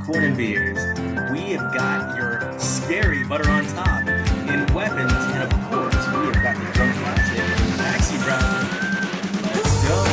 popcorn and beers. We have got your scary butter on top in weapons, and of course, we have got the drunk classic maxi driver. Let's go.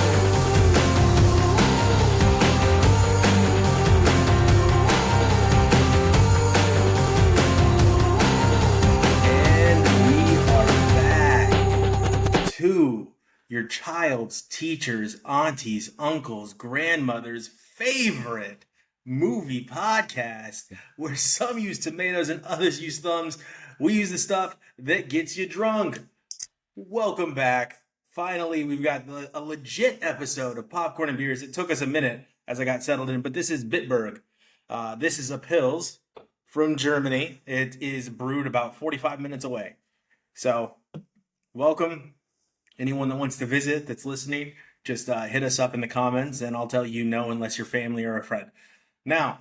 To your child's teachers, aunties, uncles, grandmother's favorite movie podcast, where some use tomatoes and others use thumbs. We use the stuff that gets you drunk. Welcome back. Finally, we've got a legit episode of Popcorn and Beers. It took us a minute as I got settled in, but this is Bitburg. This is a Pils from Germany. It is brewed about 45 minutes away. So, welcome. Anyone that wants to visit that's listening, just hit us up in the comments and I'll tell you no unless you're family or a friend. Now,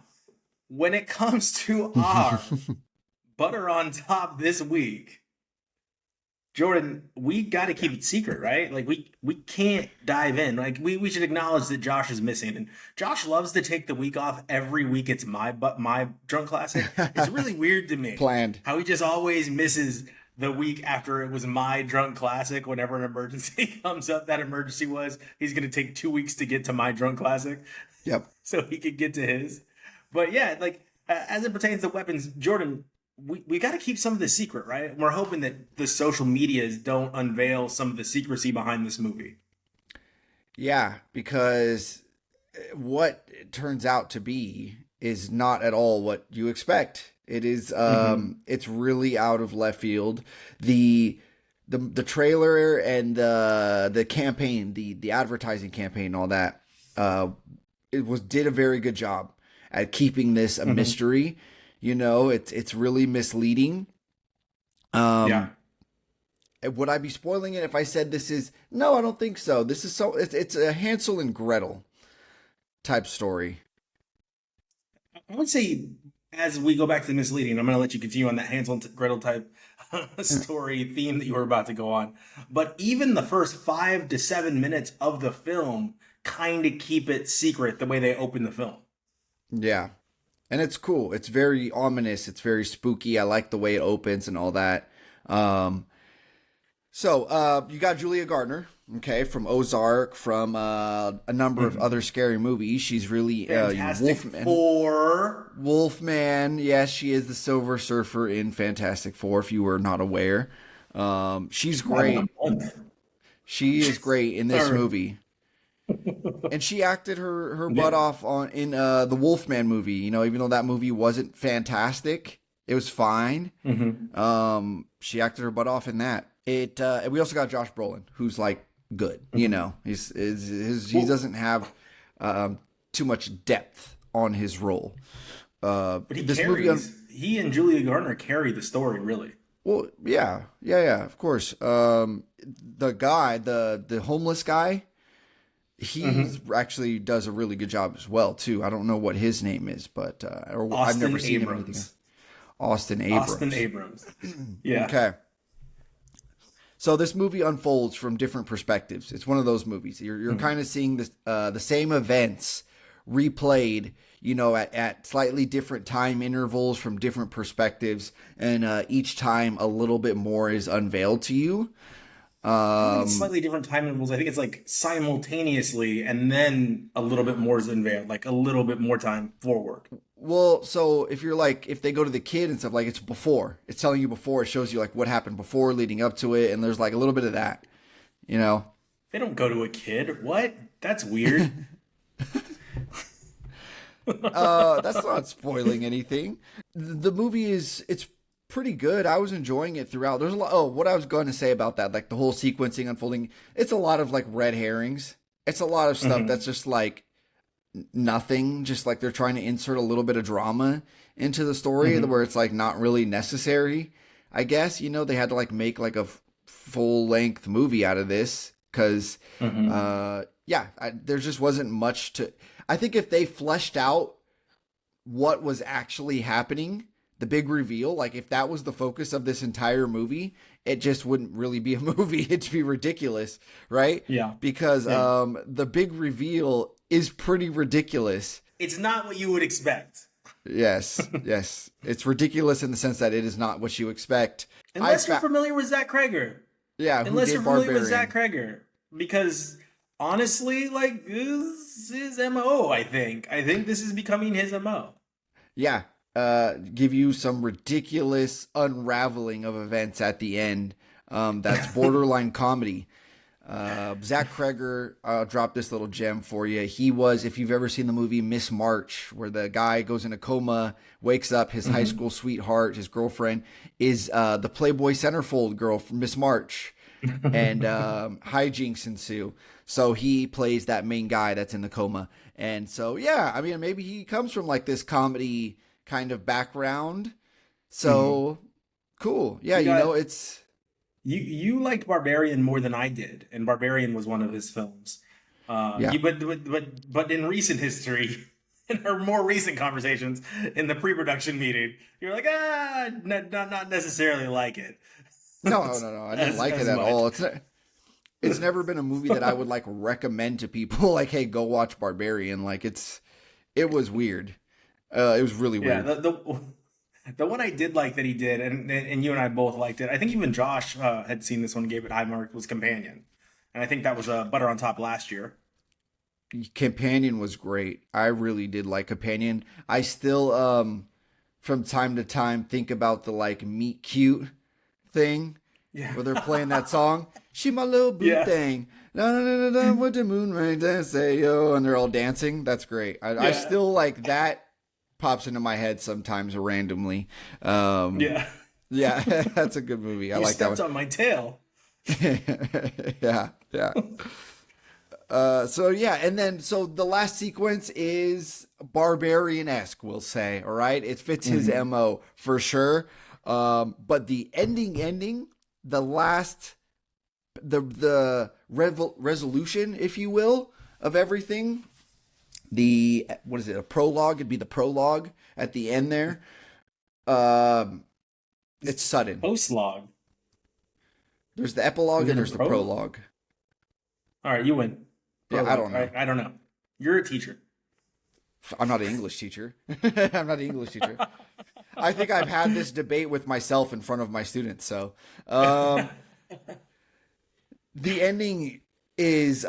when it comes to our butter on top this week, Jordan, we got to keep it secret, right? Like we can't dive in. Like we should acknowledge that Josh is missing, and Josh loves to take the week off every week. It's my drunk classic. It's really weird to me. Planned. How he just always misses the week after it was my drunk classic. Whenever an emergency comes up, that emergency was he's going to take 2 weeks to get to my drunk classic. Yep. So he could get to his. But yeah, like as it pertains to weapons, Jordan, we got to keep some of the secret, right? We're hoping that the social medias don't unveil some of the secrecy behind this movie. Yeah, because what it turns out to be is not at all what you expect. It is it's really out of left field. The trailer and the campaign, the advertising campaign and all that did a very good job at keeping this a mystery. You know, it's really misleading. Yeah. Would I be spoiling it if I said this is? No, I don't think so. This is it's a Hansel and Gretel type story. I would say, as we go back to the misleading, I'm going to let you continue on that Hansel and Gretel type story theme that you were about to go on. But even the first 5 to 7 minutes of the film kind of keep it secret the way they open the film. Yeah. And it's cool. It's very ominous. It's very spooky. I like the way it opens and all that. So you got Julia Gardner, okay, from Ozark, from a number of other scary movies. She's really Fantastic Four. Wolfman. Yes, she is the Silver Surfer in Fantastic Four, if you were not aware. She's great. She is great in this movie. And she acted her butt off in the Wolfman movie. You know, even though that movie wasn't fantastic, it was fine. She acted her butt off in that. We also got Josh Brolin, who's like good. You know, he doesn't have too much depth on his role. But he and Julia Gardner carry the story, really. Well, yeah, of course. The guy, the homeless guy, he actually does a really good job as well too. I don't know what his name is, but I've never seen him anything. Austin Abrams. Yeah. Okay. So this movie unfolds from different perspectives. It's one of those movies. You're kind of seeing the same events replayed, you know, at slightly different time intervals from different perspectives, and each time a little bit more is unveiled to you. I think it's slightly different time intervals. I think it's like simultaneously, and then a little bit more is unveiled, like a little bit more time forward. Well, so if they go to the kid and stuff, like it's before, it's telling you before, it shows you like what happened before leading up to it. And there's like a little bit of that, you know? They don't go to a kid. What? That's weird. That's not spoiling anything. The movie it's pretty good. I was enjoying it throughout. There's a lot. Oh, what I was going to say about that, like the whole sequencing unfolding, it's a lot of like red herrings. It's a lot of stuff that's just like nothing, just like they're trying to insert a little bit of drama into the story where it's like not really necessary. I guess, you know, they had to like make like a full length movie out of this because there just wasn't much to. I think if they fleshed out what was actually happening, the big reveal, like if that was the focus of this entire movie, it just wouldn't really be a movie. It'd be ridiculous, right? Yeah. Because the big reveal is pretty ridiculous. It's not what you would expect. Yes, yes. It's ridiculous in the sense that it is not what you expect. I Unless you're fa- familiar with Zach Kreger. yeah, who Unless did you're familiar with Zach Barbarian? Kreger. Because honestly, like, this is his MO, I think. I think this is becoming his MO. Yeah, give you some ridiculous unraveling of events at the end. That's borderline comedy. Zach Kreger dropped this little gem for you. He was, if you've ever seen the movie Miss March, where the guy goes in a coma, wakes up, his high Mhm. school sweetheart, his girlfriend, is the Playboy centerfold girl from Miss March, and hijinks ensue. So he plays that main guy that's in the coma. And so, yeah, I mean, maybe he comes from like this comedy kind of background. Mhm. So cool. Yeah, You you know, got it's, you liked Barbarian more than I did, and Barbarian was one of his films. yeah. You but in recent history, in our more recent conversations in the pre-production meeting, you're like, not necessarily like it No, no, no. I didn't like it as at much. all. It's never been a movie that I would like recommend to people. Like, hey, go watch Barbarian. Like, it was weird. It was really Yeah, weird. the one I did like that he did, and you and I both liked it. I think even Josh had seen this one and gave it high mark. Was Companion, and I think that was Butter on Top last year. Companion was great. I really did like Companion. I still, from time to time, think about the like meet cute thing Yeah, where they're playing that song. She my little boo yeah, thing. Na na na na na with the moon rain dance say yo, and they're all dancing. That's great. I yeah, still like that. Pops into my head sometimes randomly. Um, yeah. yeah, that's a good movie. I You like that stepped one. on my tail. Yeah, yeah. So yeah, and then so the last sequence is barbarian-esque, we'll say. All right, it fits his Mhm. MO for sure. But the ending, the last, resolution, if you will, of everything. The what is it? A prologue? It'd be the prologue at the end there. Um, it's sudden. Post log. There's the epilogue Is and it a there's the prologue? prologue. All right, you win. Yeah, I Prologue. don't All know. right, I don't know. You're a teacher. I'm not an English teacher. I'm not an English teacher. I think I've had this debate with myself in front of my students. So, um, the ending is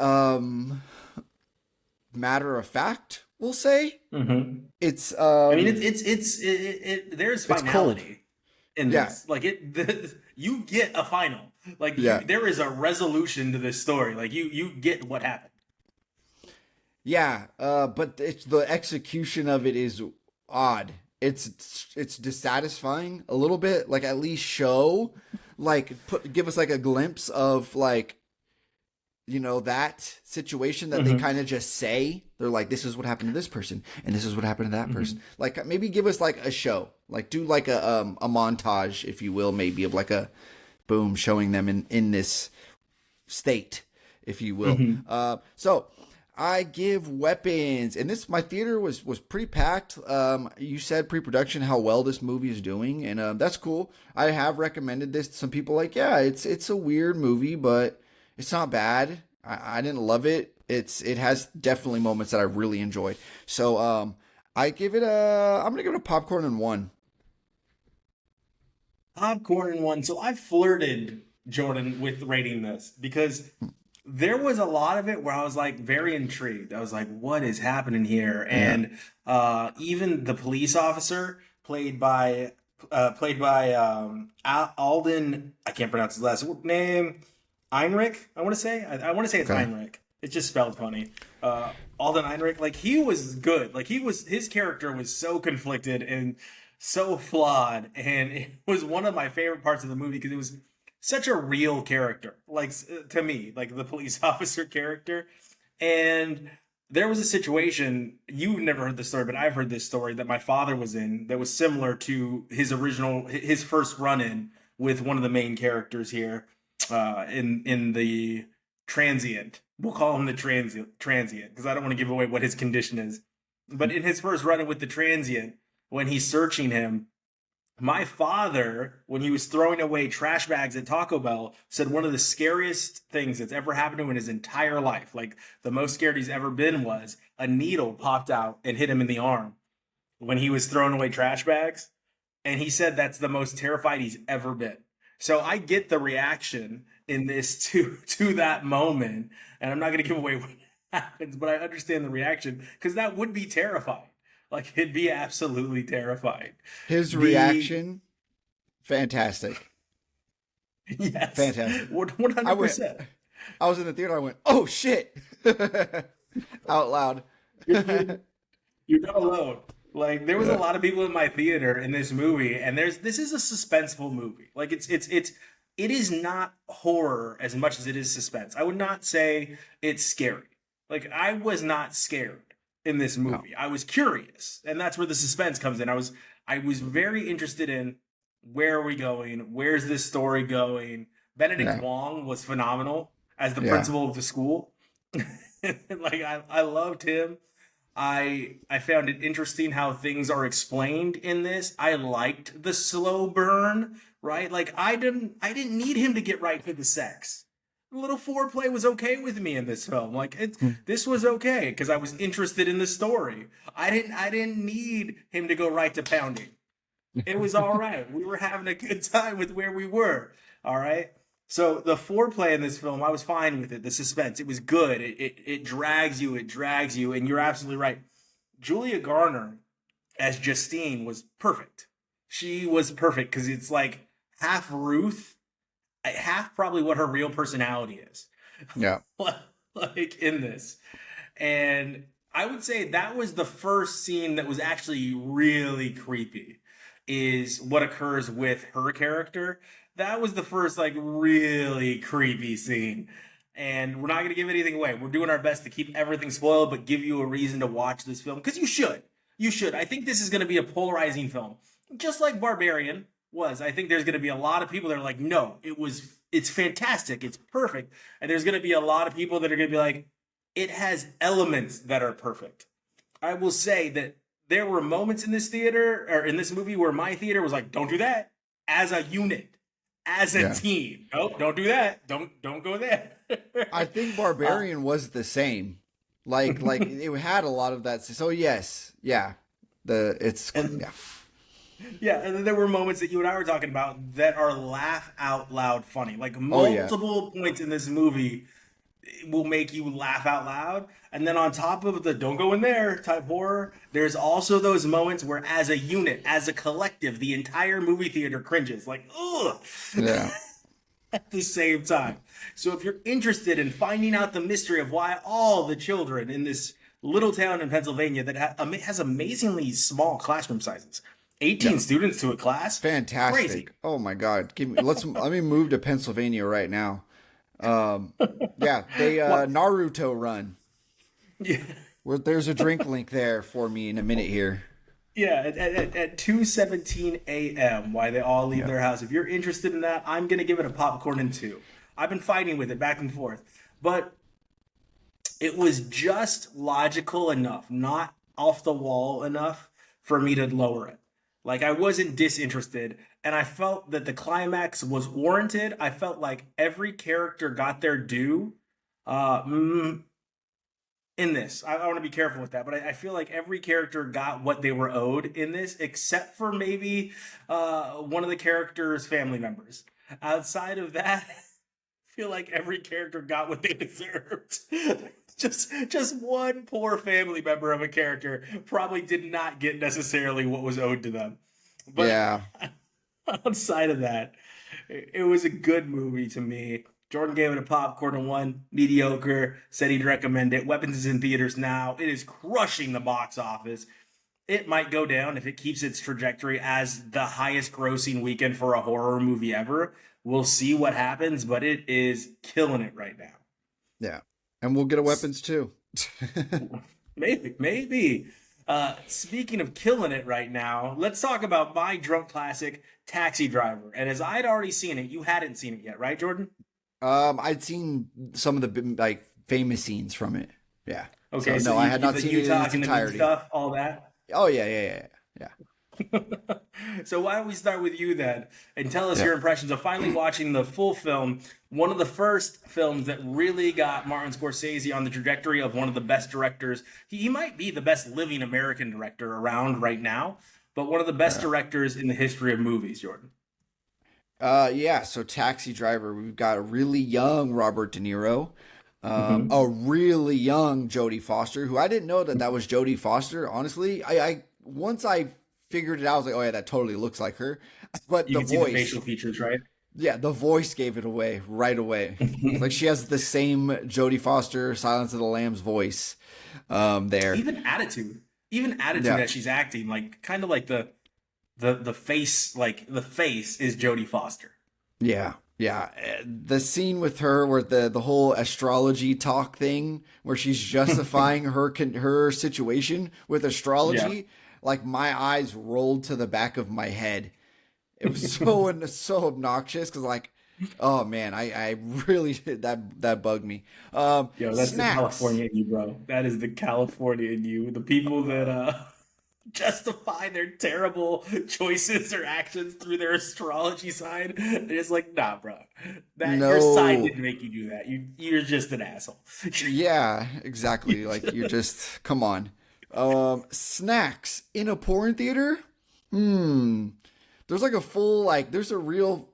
matter of fact. We'll say Hmm. it's I mean, there's it's cold. finality in Yeah, this. Like you get a final. Like yeah, there is a resolution to this story. Like you get what happened. yeah. But it's the execution of it is odd. It's dissatisfying a little bit. Like at least show, like give us like a glimpse of like that situation that they Hmm. kind of just say. They're like, this is what happened to this person and this is what happened to that person. Hmm. Like maybe give us like a show, like do like a montage, if you will, maybe of like a boom showing them in this state, if you will. Hmm. So I give weapons, and this my theater was pretty packed. You said pre-production how well this movie is doing, and that's cool. I have recommended this to some people. Like, yeah, it's a weird movie, but it's not bad. I didn't love it. It has definitely moments that I really enjoyed. So I'm gonna give it a popcorn and one. Popcorn and one. So I flirted Jordan with rating this because there was a lot of it where I was like very intrigued. I was like, what is happening here? Yeah. And even the police officer played by Alden, I can't pronounce his last name. Heinrich, I want to say. I want to say it's Okay. Heinrich. It's just spelled funny. Alden Heinrich, like he was good. Like his character was so conflicted and so flawed, and it was one of my favorite parts of the movie because it was such a real character. Like to me, like the police officer character, and there was a situation you've never heard this story, but I've heard this story that my father was in that was similar to his first run in with one of the main characters here in the transient. We'll call him the transient because I don't want to give away what his condition is. But in his first run in with the transient, when he's searching him, my father, when he was throwing away trash bags at Taco Bell, said one of the scariest things that's ever happened to him in his entire life, like the most scared he's ever been, was a needle popped out and hit him in the arm. when he was throwing away trash bags, and he said that's the most terrified he's ever been. So I get the reaction in this to that moment, and I'm not going to give away what happens, but I understand the reaction because that would be terrifying. Like it'd be absolutely terrifying. His The reaction, fantastic. yes, Fantastic. one I hundred went percent. I was in the theater, I went, "Oh shit." Out loud. You're not alone. Like there was a Yeah. lot of people in my theater in this movie, and this is a suspenseful movie. Like it is not horror as much as it is suspense. I would not say it's scary. Like I was not scared in this No. movie. I was curious, and that's where the suspense comes in. I was very interested in where are we going? Where's this story going? Benedict Yeah. Wong was phenomenal as the Yeah. principal of the school. Like I loved him. I found it interesting how things are explained in this. I liked the slow burn, right? Like I didn't need him to get right to the sex. A little foreplay was okay with me in this film. Like this was okay because I was interested in the story. I didn't need him to go right to pounding. It was all right. We were having a good time with where we were. All right. So the foreplay in this film, I was fine with it. The suspense, it was good. It drags you, and you're absolutely right. Julia Garner as Justine was perfect. She was perfect because it's like half Ruth, half probably what her real personality is, Yeah. like in this. And I would say that was the first scene that was actually really creepy, is what occurs with her character. That was the first, like, really creepy scene. And we're not going to give anything away. We're doing our best to keep everything spoiled, but give you a reason to watch this film. Because you should. You should. I think this is going to be a polarizing film. Just like Barbarian was. I think there's going to be a lot of people that are like, no, it's fantastic. It's perfect. And there's going to be a lot of people that are going to be like, it has elements that are perfect. I will say that there were moments in this theater or in this movie where my theater was like, don't do that as a unit, as a Yeah. team. Nope, don't do that. Don't go there. I think uh, Barbarian was the same. Like it had a lot of that. So yes, yeah. and Yeah. yeah, and then there were moments that you and I were talking about that are laugh out loud funny. Like Oh yeah. multiple points in this movie will make you laugh out loud. And then on top of the don't go in there type horror, there's also those moments where as a unit, as a collective, the entire movie theater cringes. Like, ugh. Yeah. At the same time. So if you're interested in finding out the mystery of why all the children in this little town in Pennsylvania that has amazingly small classroom sizes, 18 Yeah. students to a class, crazy. Fantastic. Oh my God. Let me move to Pennsylvania right now. Um yeah, they What? Naruto run. Yeah. There's a drink link there for me in a minute here. Yeah, at 2:17 a.m. Why they all leave Yeah. their house. If you're interested in that, I'm gonna give it a popcorn and two. I've been fighting with it back and forth, but it was just logical enough, not off the wall enough for me to lower it. Like I wasn't disinterested, and I felt that the climax was warranted. I felt like every character got their due. Uh, mm, in this. I want to be careful with that, but I feel like every character got what they were owed in this, except for maybe one of the characters' family members. Outside of that, I feel like every character got what they deserved. Just one poor family member of a character probably did not get necessarily what was owed to them. But Yeah. outside of that, it was a good movie to me. Jordan gave it a popcorn and one, mediocre, said he'd recommend it. Weapons is in theaters now. It is crushing the box office. It might go down if it keeps its trajectory as the highest grossing weekend for a horror movie ever. We'll see what happens, but it is killing it right now. Yeah. And we'll get a weapons too. Maybe. Speaking of killing it right now, let's talk about my drunk classic, Taxi Driver. And as I'd already seen it, you hadn't seen it yet, right, Jordan? I'd seen some of the like famous scenes from it. Yeah. Okay, So so no, I had not the seen it in Utah its and the meat entirety. stuff, all that. Oh yeah. So why don't we start with you then and tell us Yeah. your impressions of finally watching the full film, one of the first films that really got Martin Scorsese on the trajectory of one of the best directors. He might be the best living American director around right now, but one of the best Yeah. directors in the history of movies, Jordan. Yeah. So Taxi Driver, we've got a really young Robert De Niro, a Mm-hmm. really young Jodie Foster, who I didn't know that was Jodie Foster. Honestly, I once I figured it out, I was like, oh yeah, that totally looks like her. But You the can see the voice, facial features, right? yeah, the voice gave it away right away. It's like she has the same Jodie Foster, Silence of the Lambs voice, there. Even attitude Yeah. as she's acting, like kind of like the face, like the face is Jodie Foster. Yeah, yeah. The scene with her where the whole astrology talk thing, where she's justifying her situation with Yeah. astrology, like my eyes rolled to the back of my head. It was so obnoxious because like, oh man, I really that bugged me. Yo, that's the Snacks. California in you, bro. That is the California in you. The people that justify their terrible choices or actions through their astrology sign. They're just like, nah, bro. That your sign No. didn't make you do that. You're just an asshole. Yeah, exactly. Like you're just come on. Snacks in a porn theater? Hmm. There's like a full like there's a real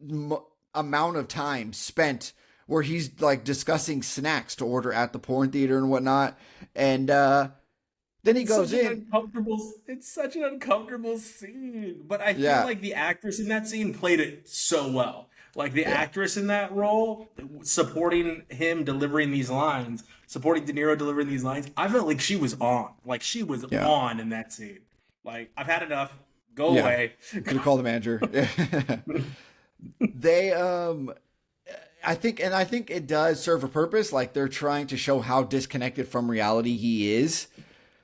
m- amount of time spent where he's like discussing snacks to order at the porn theater and whatnot, and then he It's goes such an in. uncomfortable. It's such an uncomfortable scene. But I feel Yeah, like the actress in that scene played it so well. Like the yeah, actress in that role, supporting him delivering these lines, supporting De Niro delivering these lines. I felt like she was on. Like she was yeah, on in that scene. Like I've had enough. Go yeah. away. Could have called the manager. They I think it does serve a purpose. Like they're trying to show how disconnected from reality he is.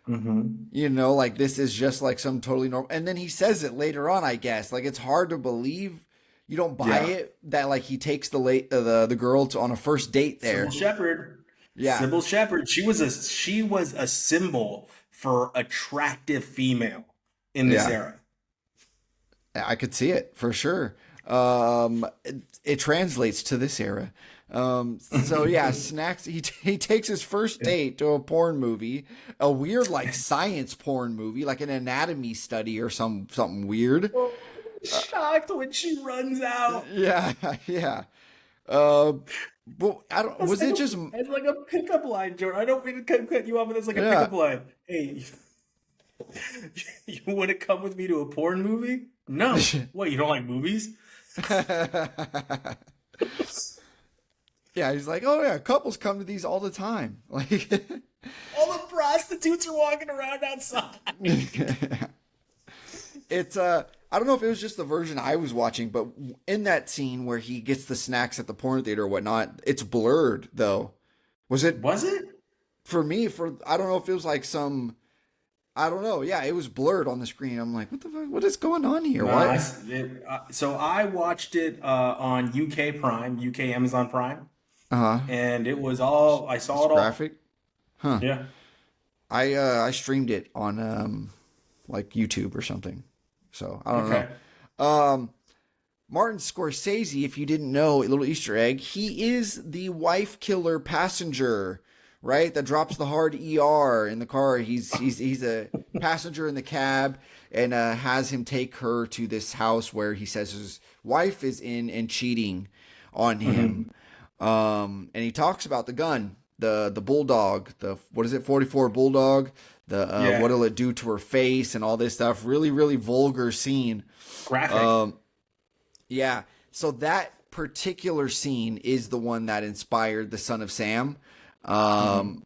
Mm-hmm. You know, like this is just like some totally normal. And then he says it later on, I guess. Like it's hard to believe. You don't buy Yeah. it that like he takes the girl to on a first date Sybil there. Shepherd. Yeah, Sybil Shepherd. She was a symbol for attractive female in this yeah, era. I could see it for sure. It translates to this era. So yeah, snacks. He takes his first date to a porn movie, a weird like science porn movie, like an anatomy study or something weird. Shocked when she runs out. Yeah, yeah. Uh, but I don't. That's Was like it a, just? it's like a pickup line, Jordan. I don't mean to cut you off, but it's like a Yeah. pickup line. Hey, you want to come with me to a porn movie? No. What, you don't like movies? Yeah, he's like, oh yeah, couples come to these all the time. Like, All the prostitutes are walking around outside. it's I don't know if it was just the version I was watching, but in that scene where he gets the snacks at the porn theater or whatnot, it's blurred though. Was it Was it? for me? For I don't know if it was like some. I don't know. Yeah, it was blurred on the screen. I'm like, what the fuck? What is going on here? No, What? so I watched it on UK Prime, UK Amazon Prime, Uh huh. and it was all I saw It's it all. graphic. Huh. Yeah. I streamed it on like YouTube or something. So I don't Okay. know. Martin Scorsese, if you didn't know, a little Easter egg, he is the wife killer passenger, right? That drops the hard ER in the car. He's a passenger in the cab and has him take her to this house where he says his wife is in and cheating on him. Hmm. And he talks about the gun, the bulldog, the what is it, 44 bulldog, the Yeah. what'll it do to her face and all this stuff. Really, really vulgar scene. Graphic. Um, yeah. So that particular scene is the one that inspired the Son of Sam. Hmm. Um,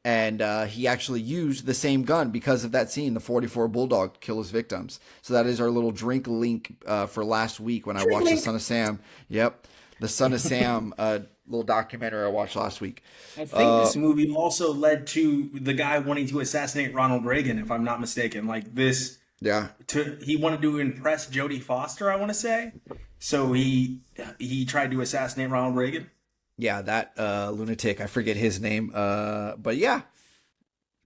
and he actually used the same gun because of that scene, the 44 Bulldog to kill his victims. So that is our little drink link for last week when I Drink watched the link. Son of Sam. Yep. The Son of Sam little documentary I watched last week. I think Uh, this movie also led to the guy wanting to assassinate Ronald Reagan, if I'm not mistaken. Like this, yeah. he wanted to impress Jodie Foster, I want to say. So he tried to assassinate Ronald Reagan. Yeah, that lunatic, I forget his name. But yeah,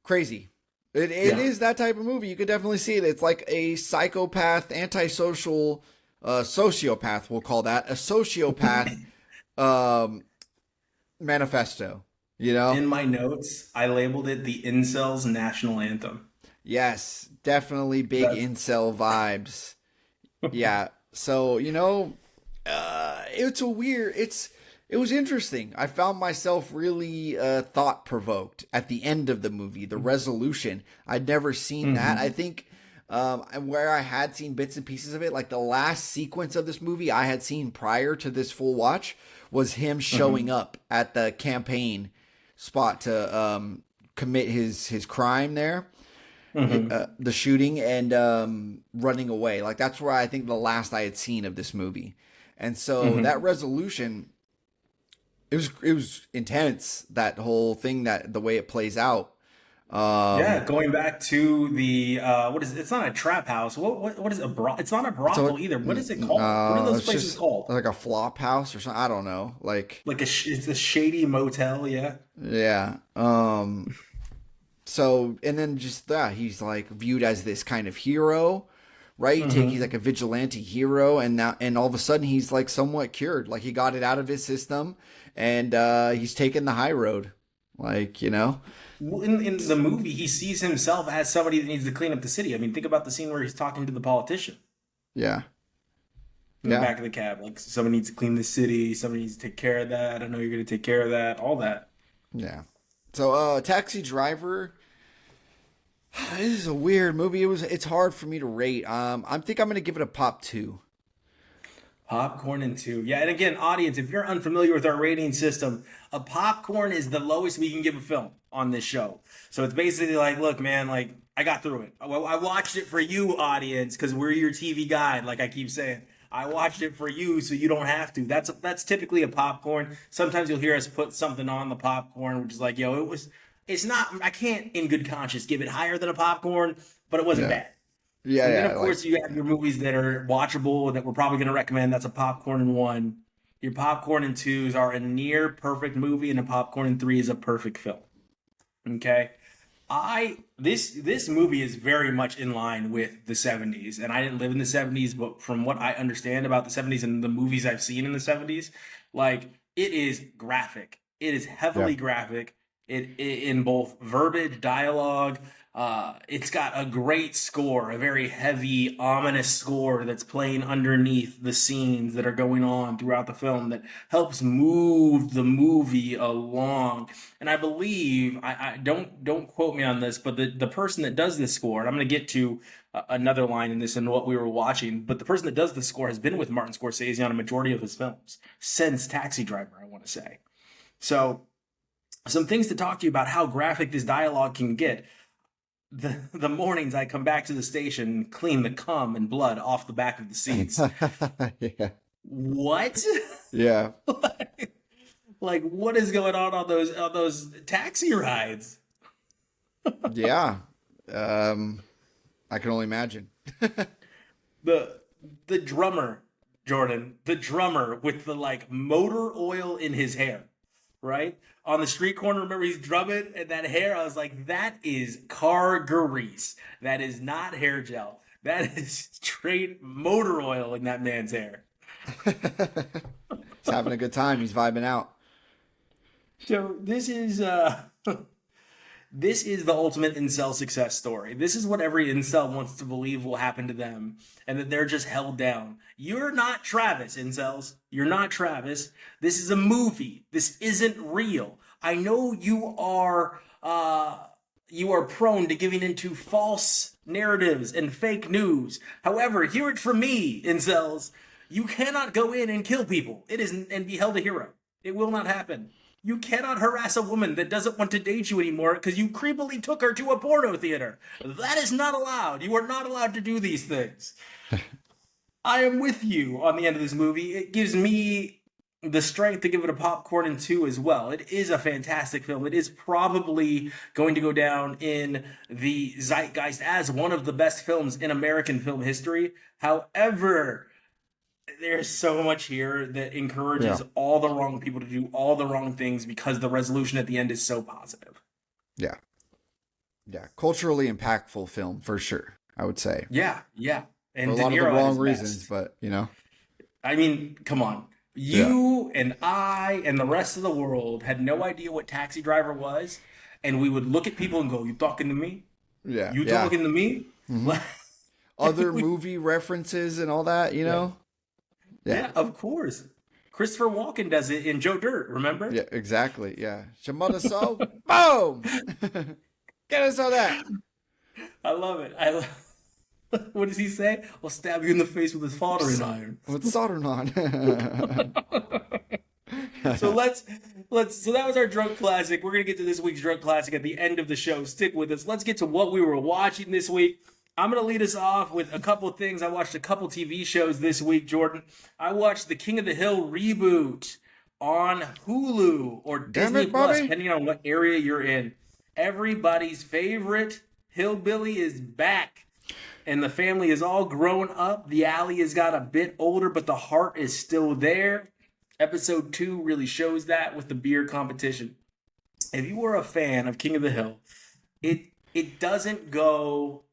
crazy. It Yeah. is that type of movie. You could definitely see it. It's like a psychopath, antisocial, sociopath. We'll call that a sociopath um, manifesto. You know? In my notes, I labeled it the incels national anthem. Yes, definitely big That's incel vibes. Yeah. So, it's a weird it was interesting. I found myself really thought provoked at the end of the movie, the resolution. I'd never seen that. I hmm think where I had seen bits and pieces of it, like the last sequence of this movie I had seen prior to this full watch was him showing hmm up at the campaign spot to commit his crime there, hmm the shooting, and running away. Like that's where I think the last I had seen of this movie. And so that hmm resolution, it was intense. That whole thing, that the way it plays out. Yeah, Um, going back to the what is it? It's not a trap house. What is a It's not a so brothel either. What is it called? What are those it's places just called? like a flop house or something. I don't know. Like, Like it's a shady motel. Yeah. yeah. So and then just that he's like viewed as this kind of hero, right? He's like hmm a vigilante hero, and now and all of a sudden he's like somewhat cured. Like he got it out of his system, and he's taken the high road. Like In the movie, he sees himself as somebody that needs to clean up the city. I mean, think about the scene where he's talking to the politician yeah, in the yeah, back of the cab. Like, somebody needs to clean the city. Somebody needs to take care of that. I know you're going to take care of that. All that. yeah. So Taxi Driver. This is a weird movie. It's hard for me to rate. I think I'm gonna give it a pop two. Popcorn and two. Yeah, and again, audience, if you're unfamiliar with our rating system, a popcorn is the lowest we can give a film on this show. So it's basically like, look, man, like I got through it. I watched it for you, audience, because we're your TV guide. Like I keep saying, I watched it for you, so you don't have to. That's typically a popcorn. Sometimes you'll hear us put something on the popcorn, which is like, yo, it was. It's not. I can't, in good conscience, give it higher than a popcorn, but it wasn't Yeah, bad. yeah, And then, yeah. of Like course, you have your movies that are watchable that we're probably going to recommend. That's a popcorn and one. Your popcorn and twos are a near perfect movie, and a popcorn and three is a perfect film. Okay, this movie is very much in line with the '70s, and I didn't live in the '70s, but from what I understand about the '70s and the movies I've seen in the '70s, like it is graphic. It is yeah. heavily graphic. It in both verbiage, dialogue. It's got a great score, a very heavy, ominous score that's playing underneath the scenes that are going on throughout the film that helps move the movie along. And I believe I don't quote me on this, but the person that does this score, and I'm going to get to another line in this and what we were watching, but the person that does the score has been with Martin Scorsese on a majority of his films since Taxi Driver, I want to say. So some things to talk to you about how graphic this dialogue can get. The mornings I come back to the station, clean the cum and blood off the back of the seats. Yeah, What? yeah, Like what is going on those taxi rides? yeah. I can only imagine. The the drummer, Jordan, the drummer with the like motor oil in his hair, right? On the street corner, remember he's drumming and that hair, I was like, that is car grease. That is not hair gel. That is straight motor oil in that man's hair. He's having a good time. He's vibing out. So this is the ultimate incel success story. This is what every incel wants to believe will happen to them, and that they're just held down. You're not Travis, incels. You're not Travis. This is a movie. This isn't real. I know you are prone to giving into false narratives and fake news. However, hear it from me, incels. You cannot go in and kill people. It is and be held a hero. It will not happen. You cannot harass a woman that doesn't want to date you anymore because you creepily took her to a porno theater. That is not allowed. You are not allowed to do these things. I am with you on the end of this movie. It gives me the strength to give it a popcorn and two as well. It is a fantastic film. It is probably going to go down in the zeitgeist as one of the best films in American film history. However, there's so much here that Yeah, encourages all the wrong people to do all the wrong things because the resolution at the end is so positive. yeah. Yeah, culturally impactful film for sure, I would say. Yeah, yeah. For a And De lot of the Niro at wrong his reasons, best. but I mean, come on. Yeah. You and I and the rest of the world had no idea what Taxi Driver was, and we would look at people and go, "You talking to me? Yeah. You Yeah. talking to me?" hmm Like, Other we, movie references and all that, yeah, Yeah. yeah, of course. Christopher Walken does it in Joe Dirt. Remember? Yeah, exactly. Yeah. Shimada so boom. Get us all that. I love it. I love. What does he say? I'll stab you in the face with his soldering iron. With soldering on. So so that was our drunk classic. We're gonna get to this week's drunk classic at the end of the show. Stick with us. Let's get to what we were watching this week. I'm gonna lead us off with a couple of things. I watched a couple TV shows this week, Jordan. I watched the King of the Hill reboot on Hulu or Damn Disney it, Plus, Bobby. depending on what area you're in. Everybody's favorite hillbilly is back. And the family is all grown up. The alley has got a bit older, but the heart is still there. Episode 2 really shows that with the beer competition. If you were a fan of King of the Hill, it doesn't go.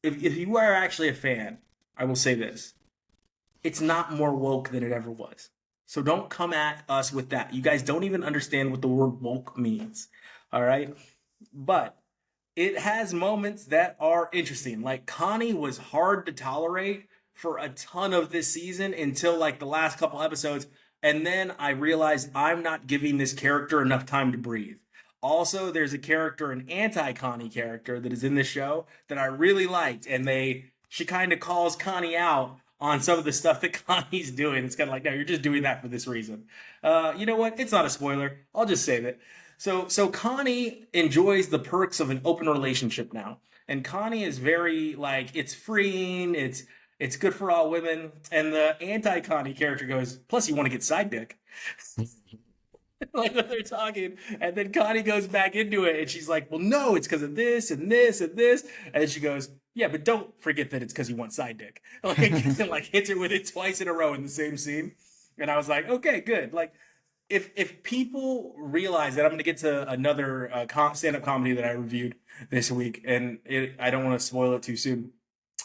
If you are actually a fan, I will say this: it's not more woke than it ever was. So don't come at us with that. You guys don't even understand what the word woke means. All right, but it has moments that are interesting. Like Connie was hard to tolerate for a ton of this season until like the last couple episodes. And then I realized I'm not giving this character enough time to breathe. Also, there's a character, an anti-Connie character that is in the show that I really liked. And she kind of calls Connie out on some of the stuff that Connie's doing. It's kind of like, no, you're just doing that for this reason. You know what? It's not a spoiler. I'll just save it. So Connie enjoys the perks of an open relationship now. And Connie is very like, it's freeing, it's good for all women. And the anti-Connie character goes, plus you want to get side dick. Like when they're talking, and then Connie goes back into it, and she's like, "Well, no, it's because of this and this and this." And then she goes, "Yeah, but don't forget that it's because you want side dick." Like hits her with it twice in a row in the same scene. And I was like, "Okay, good." Like if people realize that I'm going to get to another stand-up comedy that I reviewed this week, and I don't want to spoil it too soon,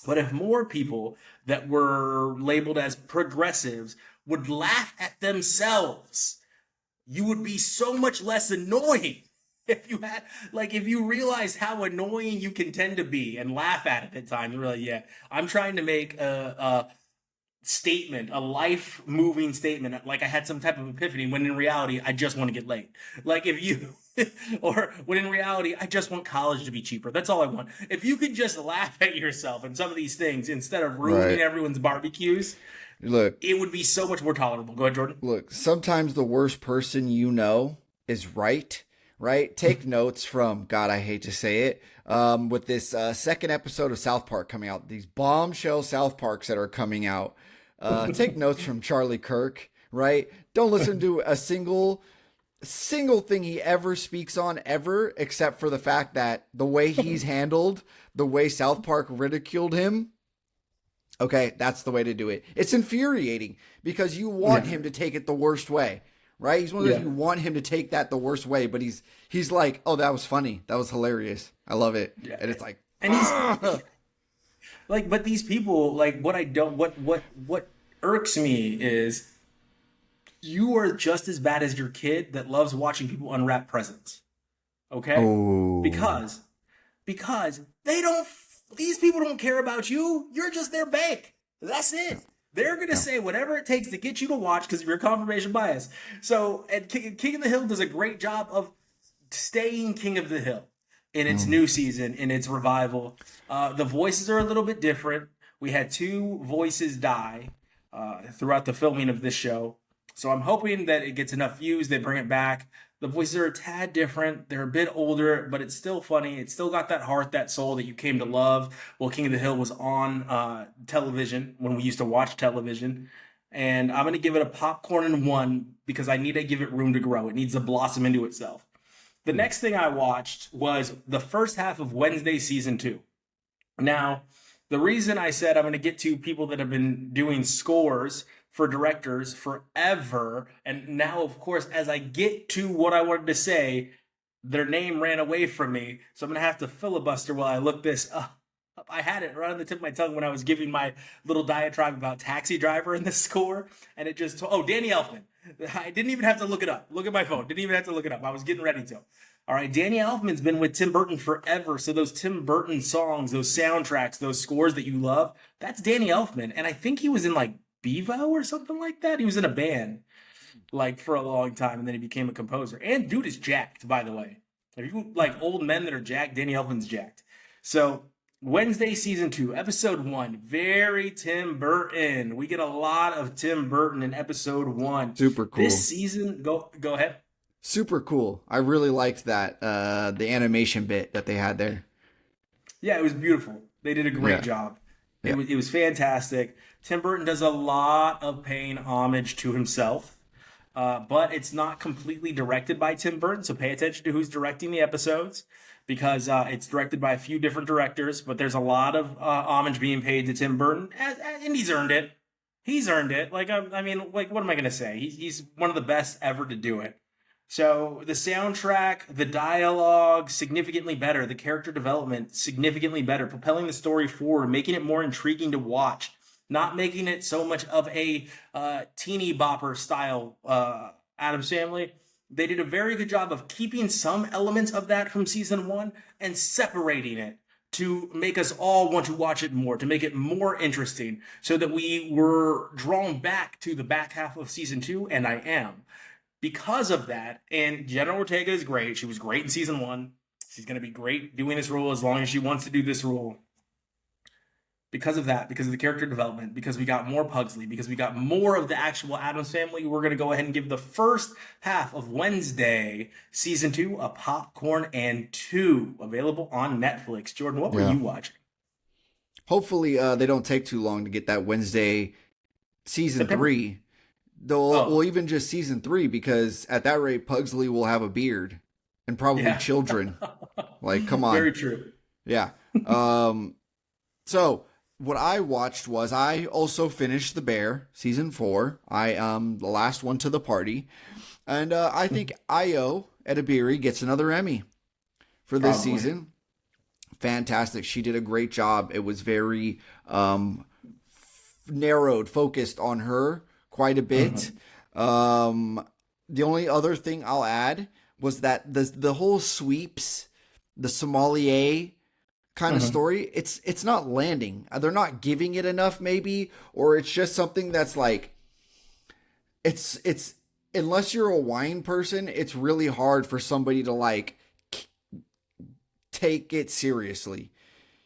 but if more people that were labeled as progressives would laugh at themselves, you would be so much less annoying. If you realize how annoying you can tend to be and laugh at it at times, you're like, yeah, I'm trying to make a statement, a life moving statement, like I had some type of epiphany, when in reality I just want to get laid. Like if you or when in reality I just want college to be cheaper. That's all I want. If you could just laugh at yourself and some of these things instead of ruining Right. everyone's barbecues, Look, it would be so much more tolerable. Go ahead, Jordan. look, sometimes the worst person is right, right? Take notes from, God, I hate to say it, with this second episode of South Park coming out, these bombshell South Parks that are coming out. Take notes from Charlie Kirk, right? Don't listen to a single thing he ever speaks on ever, except for the fact that the way he's handled, the way South Park ridiculed him. Okay, that's the way to do it. It's infuriating because you want him to take it the worst way, right? He's one of those, you want him to take that the worst way, but he's like, "Oh, that was funny. That was hilarious. I love it." Yeah. And it's like, And he's like, but these people, like, what irks me is you are just as bad as your kid that loves watching people unwrap presents. Okay? "Oh, Because because they don't these people don't care about you. You're just their bank. That's it. They're gonna say whatever it takes to get you to watch because of your confirmation bias. So, and King of the Hill does a great job of staying King of the Hill in its new season, in its revival. The voices are a little bit different. We had 2 voices die throughout the filming of this show. So I'm hoping that it gets enough views, they bring it back. The voices are a tad different. They're a bit older, but it's still funny. It's still got that heart, that soul that you came to love. Well, King of the Hill was on television when we used to watch television. And I'm going to give it a popcorn and 1 because I need to give it room to grow. It needs to blossom into itself. The next thing I watched was the first half of Wednesday season 2. Now, the reason I said I'm going to get to people that have been doing scores for directors forever, and now, of course, as I get to what I wanted to say, their name ran away from me, so I'm gonna have to filibuster while I look this up. I had it right on the tip of my tongue when I was giving my little diatribe about Taxi Driver in the score, and it just Danny Elfman. I didn't even have to look it up. Look at my phone. Didn't even have to look it up. I was getting ready to. All right, Danny Elfman's been with Tim Burton forever, so those Tim Burton songs, those soundtracks, those scores that you love, that's Danny Elfman, and I think he was in like Bevo or something like that. He was in a band like for a long time, and then he became a composer. And dude is jacked, by the way. If you like old men that are jacked, Danny Elfman's jacked. So Wednesday season 2, episode 1, very Tim Burton. We get a lot of Tim Burton in episode 1. Super cool. This season, go ahead. Super cool. I really liked that the animation bit that they had there. Yeah, it was beautiful. They did a great job. Yeah. It was fantastic. Tim Burton does a lot of paying homage to himself. But it's not completely directed by Tim Burton, so pay attention to who's directing the episodes, because it's directed by a few different directors, but there's a lot of homage being paid to Tim Burton, and he's earned it. He's earned it. Like, I mean, like, what am I going to say? He's one of the best ever to do it. So the soundtrack, the dialogue, significantly better. The character development, significantly better. Propelling the story forward, making it more intriguing to watch. Not making it so much of a teeny bopper style Addams Family. They did a very good job of keeping some elements of that from season 1 and separating it to make us all want to watch it more, to make it more interesting, so that we were drawn back to the back half of season 2, and I am. Because of that, and Jenna Ortega is great. She was great in season 1. She's going to be great doing this role as long as she wants to do this role. Because of that, because of the character development, because we got more Pugsley, because we got more of the actual Addams Family, we're going to go ahead and give the first half of Wednesday, season 2, a popcorn and 2, available on Netflix. Jordan, what were you watching? Hopefully, they don't take too long to get that Wednesday season September. 3. Well, even just season 3, because at that rate, Pugsley will have a beard and probably children. Like, come on. Very true. Yeah. So what I watched was I also finished The Bear season 4. I the last one to the party, and I think Io Edebiri gets another Emmy for this season. Fantastic. She did a great job. It was very narrowed, focused on her quite a bit. The only other thing I'll add was that the whole sweeps, the sommelier kind of story, it's not landing. They're not giving it enough, maybe, or it's just something that's like, it's unless you're a wine person, it's really hard for somebody to like take it seriously.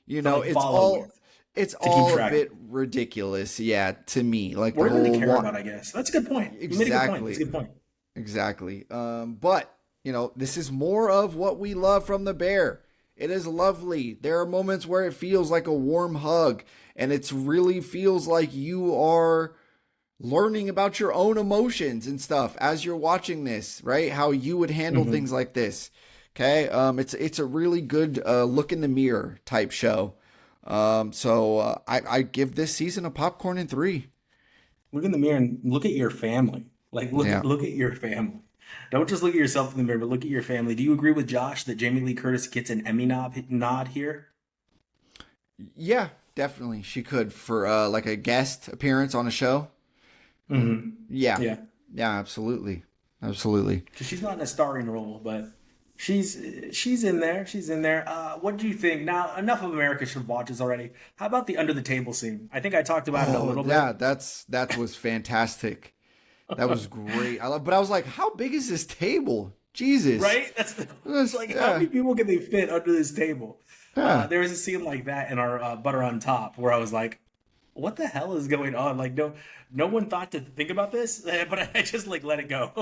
You know, it's all a bit ridiculous, to me. Like, what do they care about? I guess that's a good point. Exactly. That's a good point. Exactly. But you know, this is more of what we love from The Bear. It is lovely. There are moments where it feels like a warm hug, and it really feels like you are learning about your own emotions and stuff as you're watching this, right? How you would handle things like this. Okay. It's a really good look in the mirror type show. So I give this season a popcorn and 3. Look in the mirror and look at your family. Like, look at your family. Don't just look at yourself in the mirror, but look at your family. Do you agree with Josh that Jamie Lee Curtis gets an Emmy nod here? Yeah, definitely. She could for like a guest appearance on a show. Yeah, absolutely. Absolutely. She's not in a starring role, but she's in there. She's in there. What do you think? Now, enough of America Should Watches already. How about the under the table scene? I think I talked about it a little bit. Yeah, that was fantastic. That was great. But I was like, how big is this table? Jesus. Right? It's like, how many people can they fit under this table? There was a scene like that in our Butter on Top where I was like, what the hell is going on? Like, no one thought to think about this, but I just like let it go.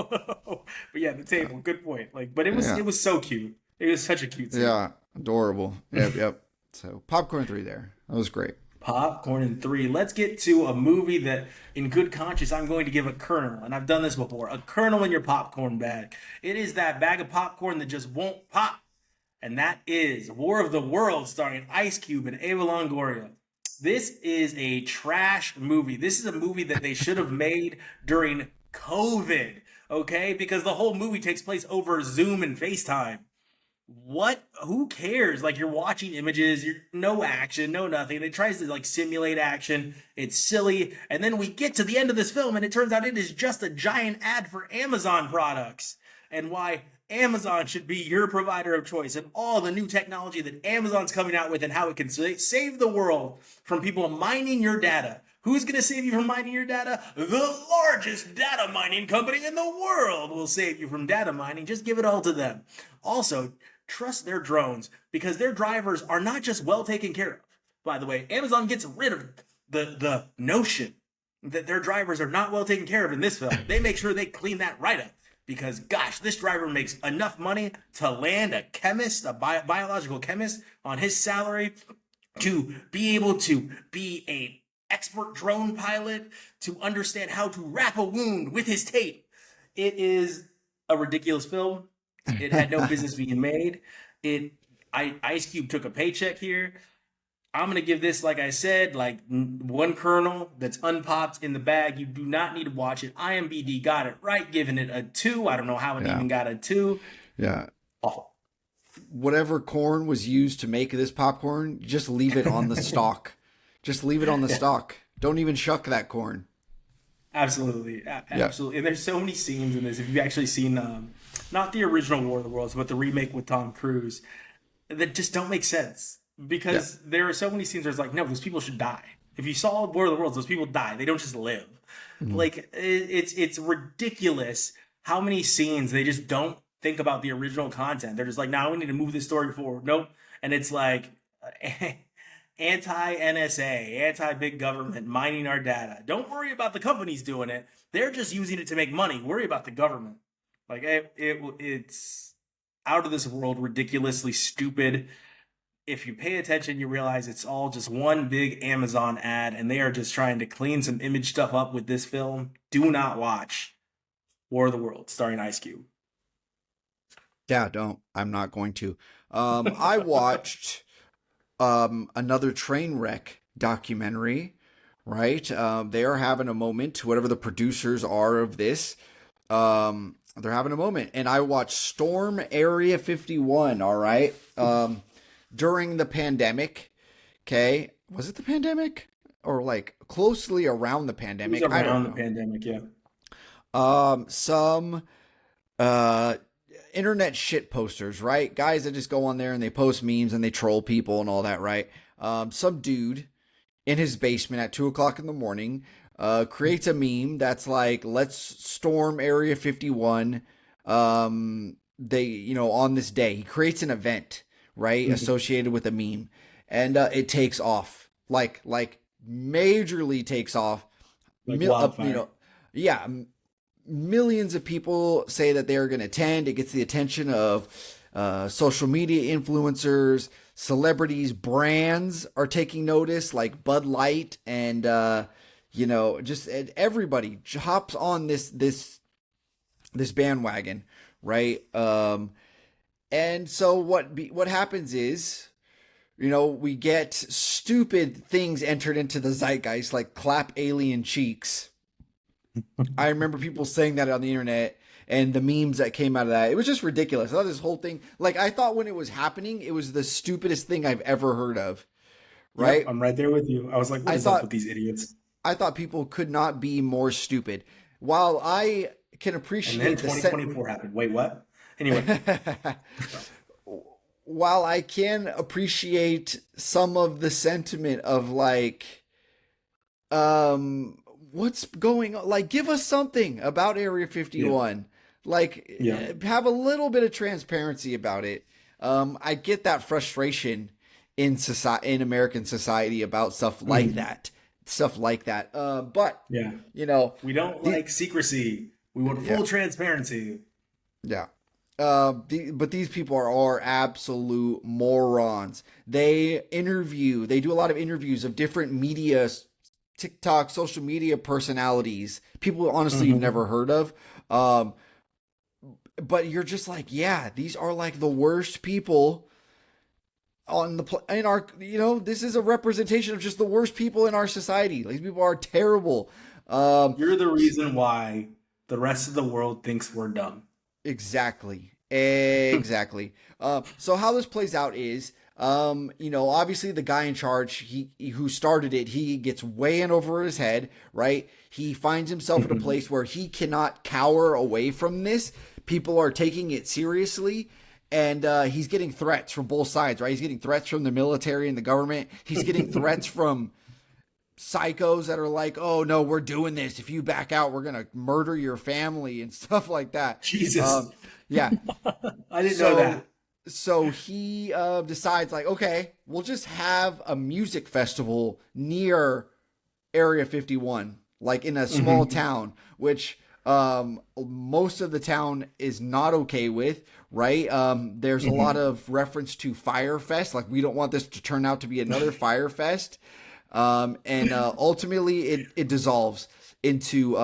But yeah, the table, good point. Like, but it was so cute. It was such a cute scene. Yeah, adorable. Yep. So popcorn 3 there. That was great. Popcorn and 3. Let's get to a movie that, in good conscience, I'm going to give a kernel, and I've done this before. A kernel in your popcorn bag. It is that bag of popcorn that just won't pop, and that is War of the Worlds, starring Ice Cube and Eva Longoria. This is a trash movie. This is a movie that they should have made during COVID, okay? Because the whole movie takes place over Zoom and FaceTime. what? Who cares? Like you're watching images, you're no action, no nothing. It tries to like simulate action. It's silly. And then we get to the end of this film and it turns out it is just a giant ad for Amazon products and why Amazon should be your provider of choice and all the new technology that Amazon's coming out with and how it can save the world from people mining your data. Who's going to save you from mining your data? The largest data mining company in the world will save you from data mining. Just give it all to them. Also, trust their drones because their drivers are not just well taken care of. By the way, Amazon gets rid of the notion that their drivers are not well taken care of in this film. They make sure they clean that right up because, gosh, this driver makes enough money to land a chemist, a biological chemist, on his salary to be able to be a expert drone pilot, to understand how to wrap a wound with his tape. It is a ridiculous film. It had no business being made. Ice Cube took a paycheck here. I'm gonna give this, like I said, like one kernel that's unpopped in the bag. You do not need to watch it. IMDb got it right, giving it a 2. I don't know how it even got a 2. Yeah. Awful. Whatever corn was used to make this popcorn, just leave it on the stalk. Just leave it on the stalk. Don't even shuck that corn. Absolutely, absolutely. And there's so many scenes in this. If you've actually seen, not the original War of the Worlds, but the remake with Tom Cruise, that just don't make sense because there are so many scenes where it's like, no, those people should die. If you saw War of the Worlds, those people die. They don't just live. Like it's ridiculous how many scenes they just don't think about the original content. They're just like, now we need to move this story forward. Nope. And it's like anti NSA, anti big government mining our data. Don't worry about the companies doing it. They're just using it to make money. Worry about the government. Like it's out of this world, ridiculously stupid. If you pay attention, you realize it's all just one big Amazon ad, and they are just trying to clean some image stuff up with this film. Do not watch War of the Worlds starring Ice Cube. Yeah, don't. I'm not going to. I watched another train wreck documentary, right? They are having a moment, whatever the producers are of this. They're having a moment. And I watched Storm Area 51, all right? During the pandemic, okay? Was it the pandemic? Or like closely around the pandemic? It was I don't around the know. pandemic, yeah. Some internet shit posters, right? Guys that just go on there and they post memes and they troll people and all that, right? Some dude in his basement at 2 o'clock in the morning creates a meme that's like, let's storm Area 51. On this day, he creates an event, right? Associated with a meme, and it takes off like majorly takes off. Like wildfire. Yeah, millions of people say that they're going to attend. It gets the attention of social media influencers, celebrities, brands are taking notice, like Bud Light, and just everybody hops on this bandwagon, right? And so what happens is, we get stupid things entered into the zeitgeist, like clap alien cheeks. I remember people saying that on the internet and the memes that came out of that. It was just ridiculous. I thought this whole thing, I thought when it was happening, it was the stupidest thing I've ever heard of. Right? Yep, I'm right there with you. I was like, what is up with these idiots? I thought people could not be more stupid. While I can appreciate and then 2024 happened. Wait, what? Anyway. While I can appreciate some of the sentiment of what's going on? Like, give us something about Area 51. Yeah. Have a little bit of transparency about it. I get that frustration in American society about stuff like that. But yeah, we don't like secrecy. We want full transparency. Yeah. But these people are absolute morons. They do a lot of interviews of different media, TikTok, social media personalities, people honestly you've never heard of. But you're just like, yeah, these are like the worst people on this is a representation of just the worst people in our society. These people are terrible. You're the reason why the rest of the world thinks we're dumb. Exactly. Exactly. So how this plays out is, obviously the guy in charge, who started it, he gets way in over his head, right? He finds himself in a place where he cannot cower away from this. People are taking it seriously, and he's getting threats from both sides, right? He's getting threats from the military and the government. He's getting threats from psychos that are like, "Oh no, we're doing this. If you back out, we're gonna murder your family," and stuff like that. Jesus. Yeah. I didn't know So that. so he decides like, okay, we'll just have a music festival near Area 51, like in a small town, which most of the town is not okay with, right? There's a lot of reference to Fire Fest, like we don't want this to turn out to be another Fire Fest, and ultimately it dissolves into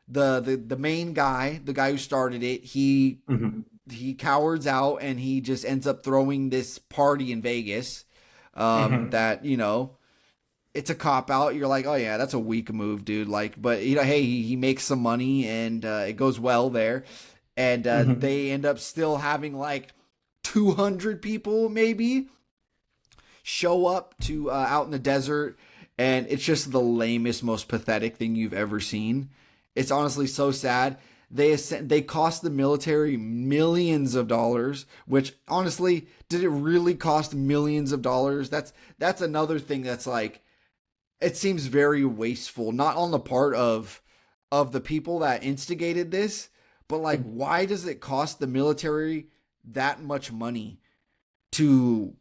the main guy, the guy who started it. He cowards out and he just ends up throwing this party in Vegas. That it's a cop out. You're like, oh yeah, that's a weak move, dude. Like, but hey, he makes some money and it goes well there, and they end up still having like 200 people maybe show up to out in the desert, and it's just the lamest, most pathetic thing you've ever seen. It's honestly so sad. They cost the military millions of dollars, which honestly, did it really cost millions of dollars? That's another thing that's like, it seems very wasteful, not on the part of the people that instigated this, but like, why does it cost the military that much money to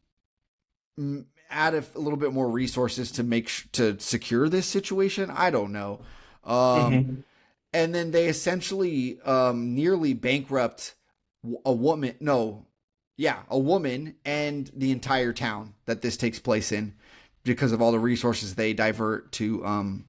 add a little bit more resources to to secure this situation? I don't know. Mhm. And then they essentially nearly bankrupt a woman. No, yeah, a woman and the entire town that this takes place in, because of all the resources they divert to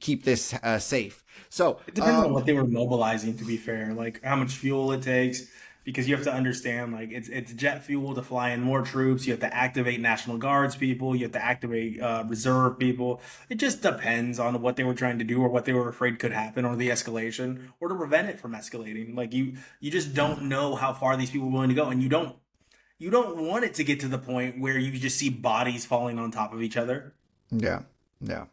keep this safe. So It depends on what they were mobilizing, to be fair, like how much fuel it takes, because you have to understand, like it's jet fuel to fly in more troops. You have to activate National Guards people. You have to activate reserve people. It just depends on what they were trying to do or what they were afraid could happen, or the escalation, or to prevent it from escalating. Like you just don't know how far these people are willing to go, and you don't want it to get to the point where you just see bodies falling on top of each other. yeah, yeah.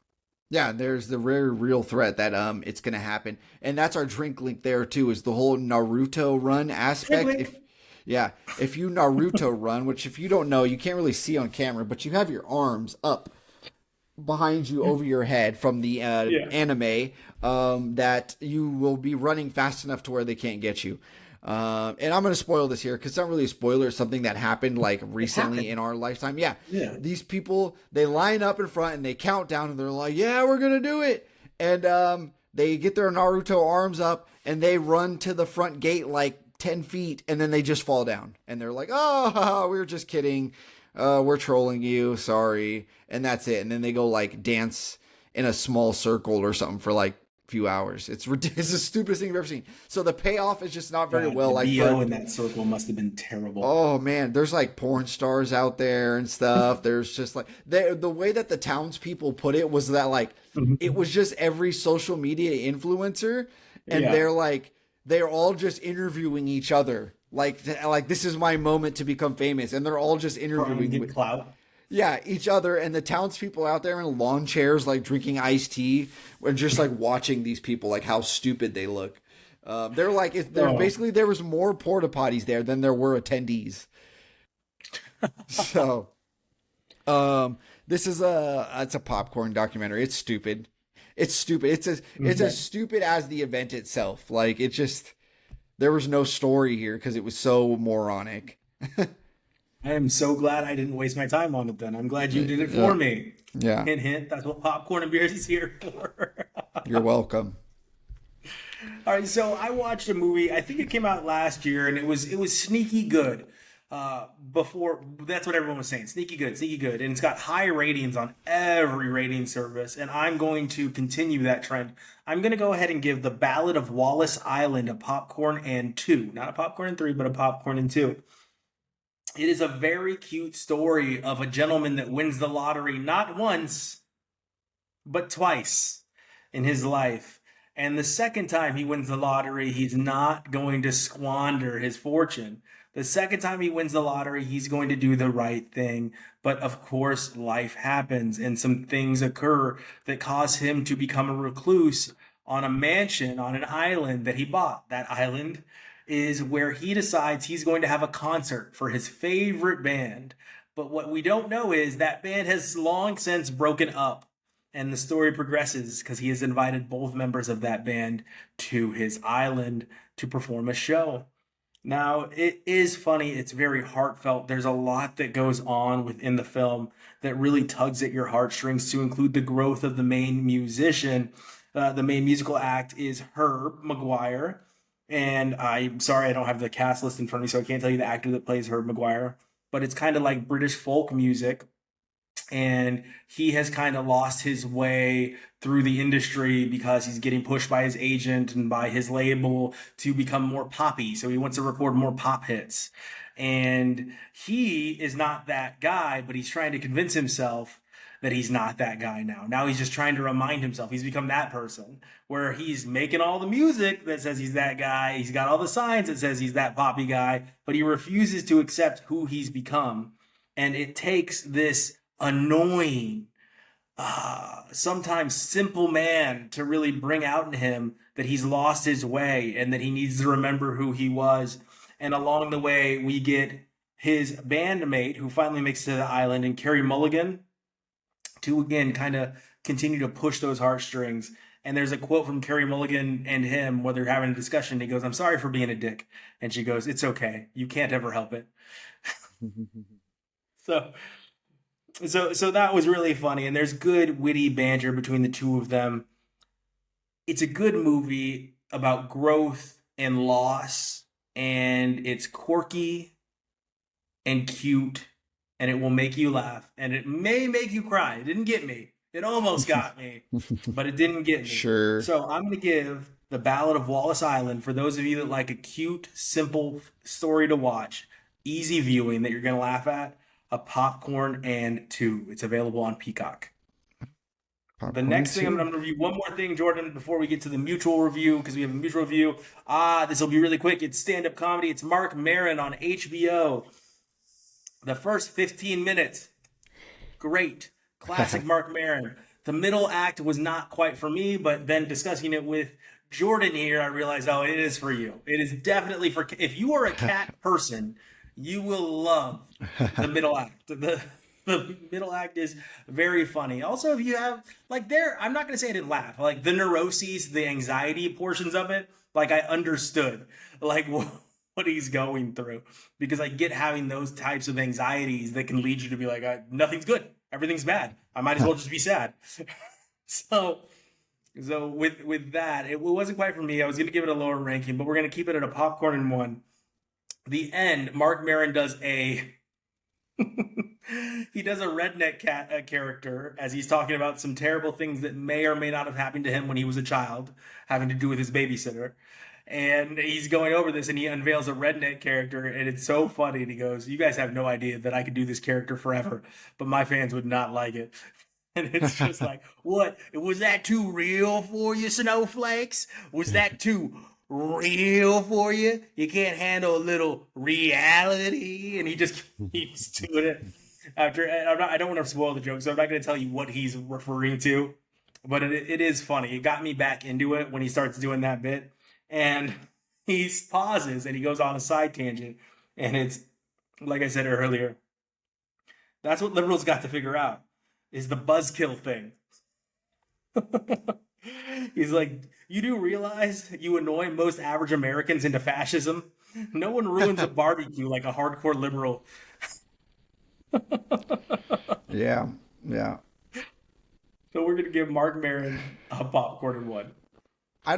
Yeah, there's the very real threat that it's gonna happen, and that's our drink link there too. Is the whole Naruto run Blink, aspect? blink. If you Naruto run, which if you don't know, you can't really see on camera, but you have your arms up behind you over your head from the Yeah. anime, that you will be running fast enough to where they can't get you. And I'm going to spoil this here because it's not really a spoiler. It's something that happened like It recently in happened. our lifetime. Yeah. Yeah. These people, they line up in front and they count down and they're like, yeah, we're going to do it. And they get their Naruto arms up and they run to the front gate like 10 feet and then they just fall down. And they're like, oh, we were just kidding. We're trolling you. Sorry. And that's it. And then they go like dance in a small circle or something for like few hours. It's the stupidest thing I've ever seen. So the payoff is just not very God, well. the Like BO for, in that circle must have been terrible. oh man, there's like porn stars out there and stuff. There's just like the way that the townspeople put it was that like it was just every social media influencer, and Yeah. they're all just interviewing each other. Like this is my moment to become famous, and they're all just Trying to interviewing get clout. yeah, each other, and the townspeople out there in lawn chairs, like drinking iced tea, and just like watching these people, like how stupid they look. They're like, there's Oh, basically there was more porta potties there than there were attendees. So, this is it's a popcorn documentary. It's stupid. It's stupid. It's as okay. stupid as the event itself. Like it just there was no story here because it was so moronic. I am so glad I didn't waste my time on it then. I'm glad you did it Yeah, for me. yeah. Hint, hint. That's what popcorn and beers is here for. You're welcome. All right, so I watched a movie. I think it came out last year, and it was sneaky good. Before that's what everyone was saying, sneaky good, and it's got high ratings on every rating service. And I'm going to continue that trend. I'm going to go ahead and give The Ballad of Wallace Island a popcorn and two, not a popcorn and three, but a popcorn and two. It is a very cute story of a gentleman that wins the lottery not once, but twice in his life. And the second time he wins the lottery, he's not going to squander his fortune. The second time he wins the lottery, he's going to do the right thing. But of course, life happens and some things occur that cause him to become a recluse on a mansion on an island that he bought. That island is where he decides he's going to have a concert for his favorite band. But what we don't know is that band has long since broken up. And the story progresses because he has invited both members of that band to his island to perform a show. Now, it is funny. It's very heartfelt. There's a lot that goes on within the film that really tugs at your heartstrings, to include the growth of the main musician. The main musical act is Herb Maguire. And I'm sorry, I don't have the cast list in front of me, so I can't tell you the actor that plays Herb Maguire. But it's kind of like British folk music, and he has kind of lost his way through the industry because he's getting pushed by his agent and by his label to become more poppy. So he wants to record more pop hits. And he is not that guy, but he's trying to convince himself that he's not that guy now. Now he's just trying to remind himself he's become that person, where he's making all the music that says he's that guy. He's got all the signs that says he's that poppy guy, but he refuses to accept who he's become. And it takes this annoying, sometimes simple man to really bring out in him that he's lost his way and that he needs to remember who he was. And along the way, we get his bandmate who finally makes it to the island, and Carrie Mulligan, to again kind of continue to push those heartstrings. And there's a quote from Carrie Mulligan and him where they're having a discussion. He goes, "I'm sorry for being a dick." And she goes, "It's okay. You can't ever help it." So so that was really funny, and there's good witty banter between the two of them. It's a good movie about growth and loss, and it's quirky and cute, and it will make you laugh, and it may make you cry. It didn't get me. It almost got me, but it didn't get me. Sure. So I'm going to give The Ballad of Wallace Island, for those of you that like a cute, simple story to watch, easy viewing that you're going to laugh at, a popcorn and 2. It's available on Peacock. The next thing, I'm going to review one more thing, Jordan, before we get to the mutual review, because we have a mutual review. This will be really quick. It's stand-up comedy. It's Marc Maron on HBO. The first 15 minutes, great. Classic Marc Maron. The middle act was not quite for me, but then discussing it with Jordan here, I realized, oh, it is for you. It is definitely for, if you are a cat person, you will love the middle act. The middle act is very funny. Also, if you have, like, I'm not going to say I didn't laugh. Like, the neuroses, the anxiety portions of it, like, I understood, like, what he's going through. Because I get having those types of anxieties that can lead you to be like, nothing's good. Everything's bad. I might as well just be sad. So with that, it wasn't quite for me. I was going to give it a lower ranking, but we're going to keep it at a popcorn and 1. The end, Marc Maron does a he does a redneck cat character as he's talking about some terrible things that may or may not have happened to him when he was a child, having to do with his babysitter. And he's going over this, and he unveils a redneck character, and it's so funny. And he goes, "You guys have no idea that I could do this character forever, but my fans would not like it." And it's just like, what? Was that too real for you, snowflakes? Was that too real for you? You can't handle a little reality? And he just keeps doing it. I don't want to spoil the joke, so I'm not going to tell you what he's referring to. But it is funny. It got me back into it when he starts doing that bit. And he pauses and he goes on a side tangent. And it's, like I said earlier, that's what liberals got to figure out, is the buzzkill thing. He's like, you do realize you annoy most average Americans into fascism? No one ruins a barbecue like a hardcore liberal. Yeah. So we're going to give Marc Maron a popcorn and 1. I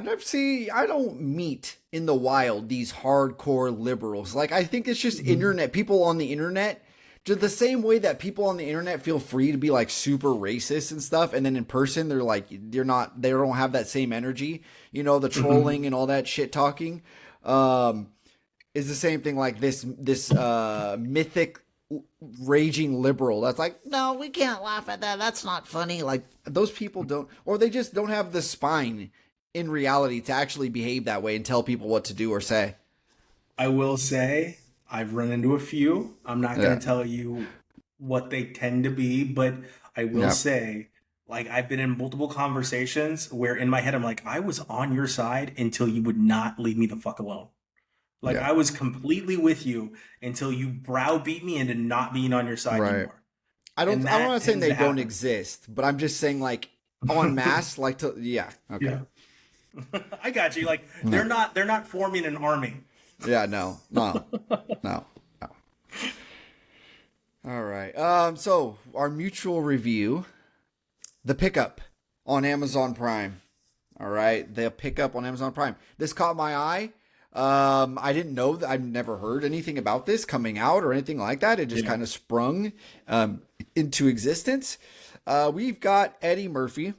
don't meet in the wild these hardcore liberals. Like, I think it's just internet, people on the internet, just the same way that people on the internet feel free to be like super racist and stuff. And then in person, they're like, they don't have that same energy, the trolling and all that shit talking, is the same thing. Like this mythic raging liberal that's like, no, we can't laugh at that. That's not funny. Like, those people don't, or they just don't have the spine in reality to actually behave that way and tell people what to do or say. I will say I've run into a few. I'm not going Yeah. to tell you what they tend to be, but I will Yeah. say, like, I've been in multiple conversations where in my head I'm like, I was on your side until you would not leave me the fuck alone. Like, Yeah. I was completely with you until you browbeat me into not being on your side Right. anymore. I'm And not that saying tends they to don't happen. exist, but I'm just saying like en masse, like to, yeah. Okay. Yeah. I got you. Like, Yeah. they're not forming an army. Yeah. No, no, no. All right. So our mutual review, The Pickup on Amazon Prime. All right, The Pickup on Amazon Prime. This caught my eye. I didn't know that. I've never heard anything about this coming out or anything like that. It just Yeah. kind of sprung into existence. We've got Eddie Murphy,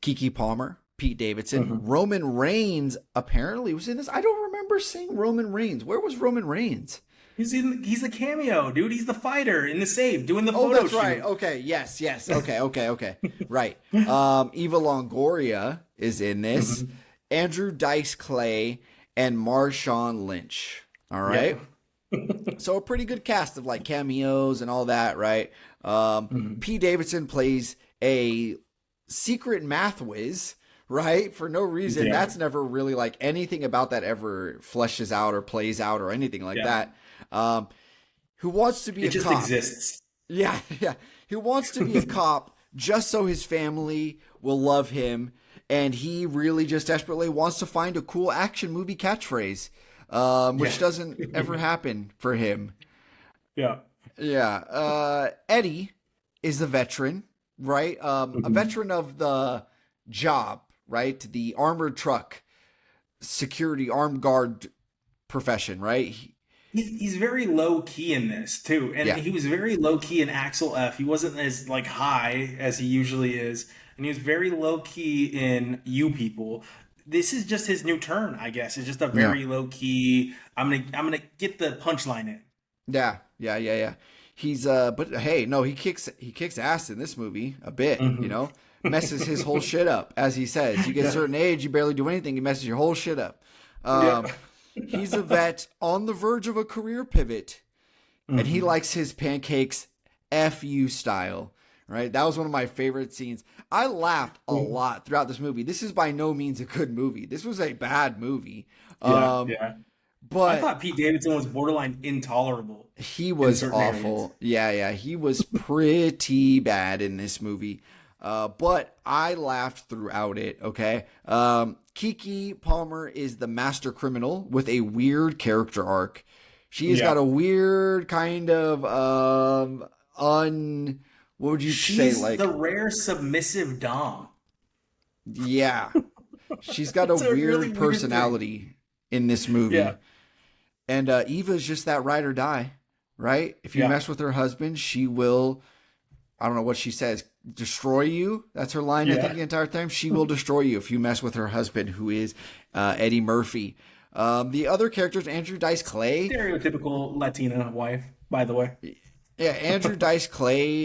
Kiki Palmer, Pete Davidson, Mhm. Roman Reigns apparently was in this. I don't remember seeing Roman Reigns. Where was Roman Reigns? He's the cameo, dude. He's the fighter in the save doing the Oh, photo that's right. shoot. Okay. Yes. Yes. Okay. Okay. Okay. Right. Eva Longoria is in this. Mhm. Andrew Dice Clay and Marshawn Lynch. All right. Yep. So a pretty good cast of like cameos and all that, right? Mhm. Pete Davidson plays a secret math whiz, right? For no reason. Yeah. That's never really like anything about that ever fleshes out or plays out or anything like Yeah. that. Um, who wants to be It a just cop? exists. Yeah, yeah. Who wants to be a cop just so his family will love him, and he really just desperately wants to find a cool action movie catchphrase, which Yeah. doesn't ever happen for him. Yeah. Yeah. Eddie is a veteran, right? A Mhm. veteran of the job, right? The armored truck security armed guard profession, right? He's very low key in this too, and Yeah. he was very low key in Axel F. He wasn't as like high as he usually is, and he was very low key in You People. This is just his new turn, I guess. It's just a Yeah. very low key. I'm gonna get the punchline in. Yeah, yeah, yeah, yeah. He's but hey, no, he kicks ass in this movie a bit, you Hmm. know. Messes his whole shit up, as he says. You get a Yeah. certain age, you barely do anything, he messes your whole shit up. Yeah. He's a vet on the verge of a career pivot, and he Hmm. likes his pancakes FU style. Right? That was one of my favorite scenes. I laughed a lot throughout this movie. This is by no means a good movie. This was a bad movie. Yeah. Um, Yeah. I but thought Pete Davidson was borderline intolerable he in was certain areas. awful. Yeah, yeah, he was pretty bad in this movie. But I laughed throughout it. Okay. Kiki Palmer is the master criminal with a weird character arc. She has got Yeah. a weird kind of what would you say, She's the like, rare submissive dom. yeah. She's got a It's a really weird weird thing. personality in this Yeah. movie. And Eva's just that ride or die, right? If you Yeah. mess with her husband, she will, I don't know what she says, destroy you. That's her line, I think, Yeah. the entire time. She will destroy you if you mess with her husband, who is Eddie Murphy. The other characters, Andrew Dice Clay. Stereotypical Latina wife, by the way. Yeah, Andrew Dice Clay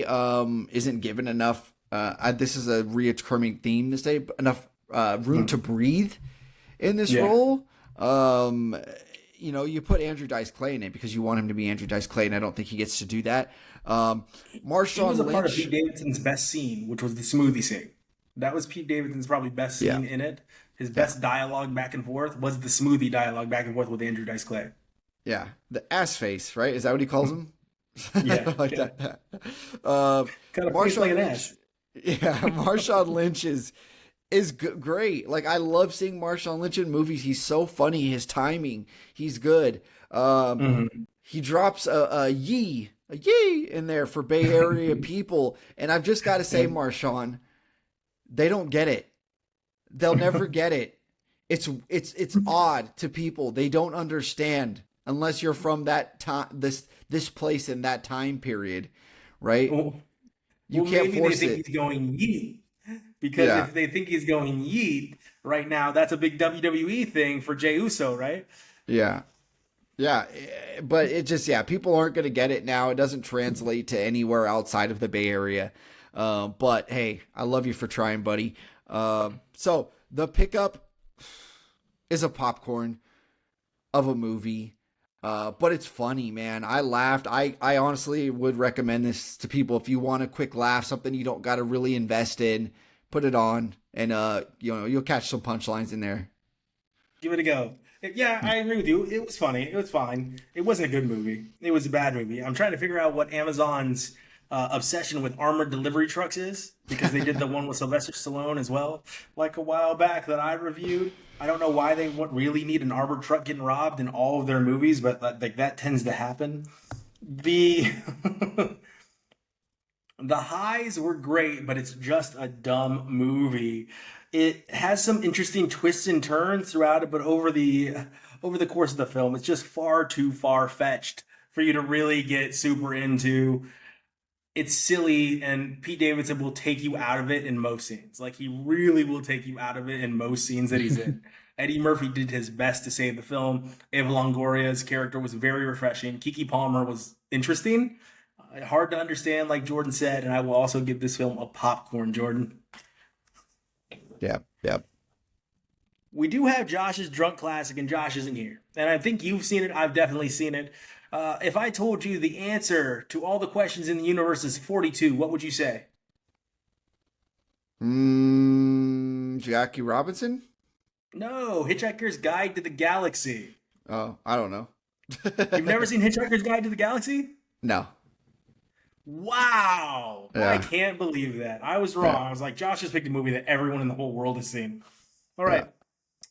isn't given enough. This is a reoccurring theme this day. Enough room to Mhm. breathe in this Yeah. role. Um, you put Andrew Dice Clay in it because you want him to be Andrew Dice Clay, and I don't think he gets to do that. He was Marshawn a part of Lynch, Pete Davidson's best scene, which was the smoothie scene. That was Pete Davidson's probably best yeah, scene in it. His yeah, best dialogue back and forth was the smoothie dialogue back and forth with Andrew Dice Clay. yeah, the ass face, right? Is that what he calls him? Yeah. Like Yeah. that. Um, Kind of face like Marshawn an Lynch, ass. yeah, Marshawn Lynch is great. Like I love seeing Marshawn Lynch in movies. He's so funny. His timing, he's good. Hmm. He drops a yee in there for Bay Area people, and I've just got to say, Marshawn, they don't get it. They'll never get it. It's odd to people. They don't understand unless you're from that time, this place in that time period, right? Well, You can't maybe they force think it. he's going yeet. Because Yeah. if they think he's going yeet right now, that's a big WWE thing for Jey Uso, right? Yeah. Yeah, but it just, yeah, people aren't going to get it now. It doesn't translate to anywhere outside of the Bay Area. But hey, I love you for trying, buddy. So The Pickup is a popcorn of a movie. But it's funny, man. I laughed. I honestly would recommend this to people if you want a quick laugh, something you don't got to really invest in. Put it on, and you'll catch some punchlines in there. Give it a go. Yeah, I agree with you. It was funny. It was fine. It wasn't a good movie. It was a bad movie. I'm trying to figure out what Amazon's obsession with armored delivery trucks is, because they did the one with Sylvester Stallone as well, like a while back that I reviewed. I don't know why they really need an armored truck getting robbed in all of their movies, but like that tends to happen. The the highs were great, but it's just a dumb movie. It has some interesting twists and turns throughout it, but over the course of the film, it's just far too far fetched for you to really get super into. It's silly, and Pete Davidson will take you out of it in most scenes. Like, he really will take you out of it in most scenes that he's in. Eddie Murphy did his best to save the film. Eva Longoria's character was very refreshing. Kiki Palmer was interesting. Hard to understand, like Jordan said, and I will also give this film a popcorn, Jordan. Yeah, yeah. We do have Josh's drunk classic, and Josh isn't here. And I think you've seen it. I've definitely seen it. If I told you the answer to all the questions in the universe is 42, what would you say? Jackie Robinson? No, Hitchhiker's Guide to the Galaxy. Oh, I don't know. You've never seen Hitchhiker's Guide to the Galaxy? No. Wow. Yeah. I can't believe that. I was wrong. Yeah. I was like, Josh just picked a movie that everyone in the whole world has seen. All right. Yeah.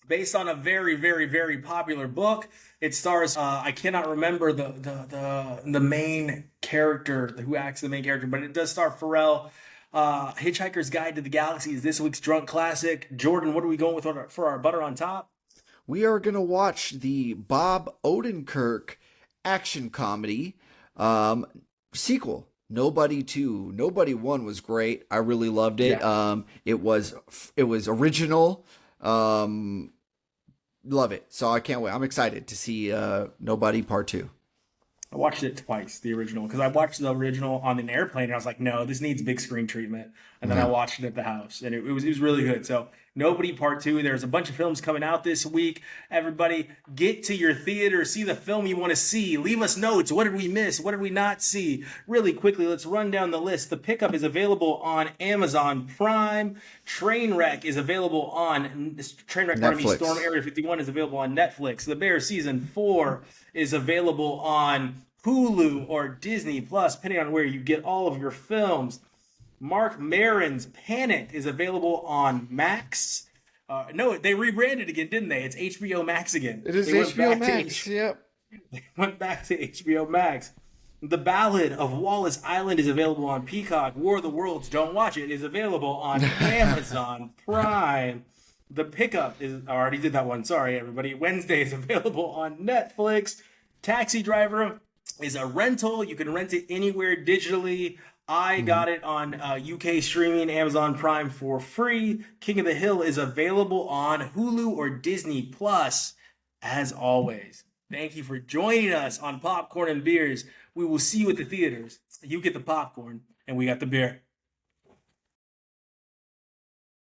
Based on a very, very, very popular book. It stars, I cannot remember the main character, who acts the main character, but it does star Pharrell. Hitchhiker's Guide to the Galaxy is this week's drunk classic. Jordan, what are we going with for our butter on top? We are going to watch the Bob Odenkirk action comedy sequel. Nobody 2. Nobody 1 was great. I really loved it. Yeah. It was original. Love it. So I can't wait. I'm excited to see Nobody Part 2. I watched it twice, the original, because I watched the original on an airplane, and I was like, no, this needs big screen treatment. And then I watched it at the house, and it was really good. So, Nobody Part 2, there's a bunch of films coming out this week. Everybody, get to your theater, see the film you want to see. Leave us notes. What did we miss? What did we not see? Really quickly, let's run down the list. The Pickup is available on Amazon Prime. Trainwreck is available on Netflix. Storm Area 51 is available on Netflix. The Bear Season 4 is available on Hulu or Disney Plus, depending on where you get all of your films. Marc Maron's Panic is available on Max. No, they rebranded again, didn't they? It's HBO Max again. It is HBO Max. Yep. They went back to HBO Max. The Ballad of Wallace Island is available on Peacock. War of the Worlds, don't watch it, is available on Amazon Prime. The Pickup is, I already did that one. Sorry, everybody. Wednesday is available on Netflix. Taxi Driver is a rental. You can rent it anywhere digitally. I got it on UK streaming, Amazon Prime for free. King of the Hill is available on Hulu or Disney Plus. As always, thank you for joining us on Popcorn and Beers. We will see you at the theaters. You get the popcorn, and we got the beer.